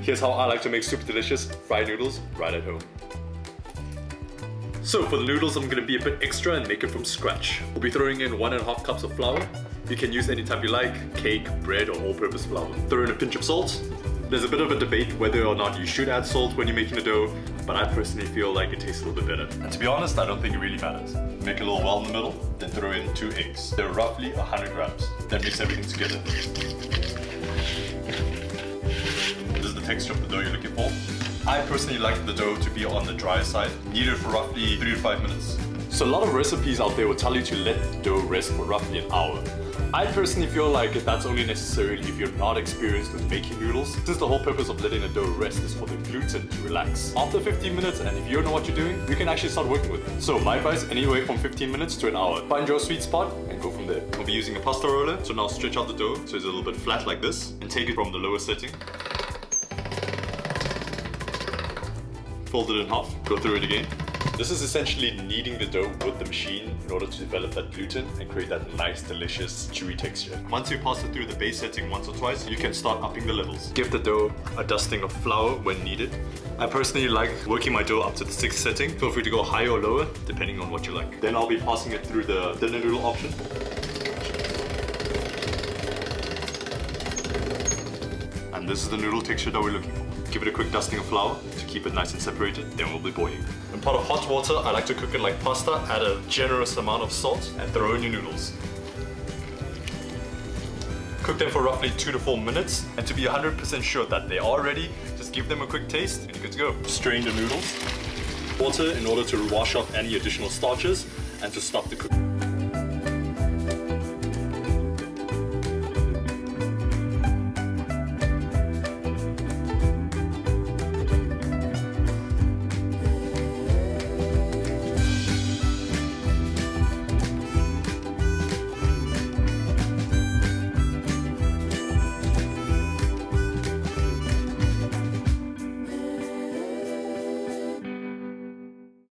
Here's how I like to make super delicious fried noodles right at home. So for the noodles, I'm gonna be a bit extra and make it from scratch. We'll be throwing in 1.5 cups of flour. You can use any type you like, cake, bread, or all-purpose flour. Throw in a pinch of salt. There's a bit of a debate whether or not you should add salt when you're making the dough, but I personally feel like it tastes a little bit better. And to be honest, I don't think it really matters. Make a little well in the middle, then throw in 2 eggs. They're roughly 100 grams. Then mix everything together. This is the texture of the dough you're looking for. I personally like the dough to be on the drier side. Knead it for roughly 3 to 5 minutes. So a lot of recipes out there will tell you to let the dough rest for roughly an hour. I personally feel like that's only necessary if you're not experienced with making noodles, since the whole purpose of letting the dough rest is for the gluten to relax. After 15 minutes, and if you don't know what you're doing, you can actually start working with it. So my advice, anywhere from 15 minutes to an hour. Find your sweet spot and go from there. We'll be using a pasta roller, so now stretch out the dough so it's a little bit flat like this, and take it from the lower setting. Fold it in half, go through it again. This is essentially kneading the dough with the machine in order to develop that gluten and create that nice, delicious, chewy texture. Once you pass it through the base setting once or twice, you can start upping the levels. Give the dough a dusting of flour when needed. I personally like working my dough up to the 6th setting. Feel free to go higher or lower, depending on what you like. Then I'll be passing it through the thinner noodle option. And this is the noodle texture that we're looking for. Give it a quick dusting of flour to keep it nice and separated, then we'll be boiling. In a pot of hot water, I like to cook it like pasta, add a generous amount of salt, and throw in your noodles. Cook them for roughly 2 to 4 minutes, and to be 100% sure that they are ready, just give them a quick taste and you're good to go. Strain the noodles. Water in order to wash off any additional starches and to stop the cooking.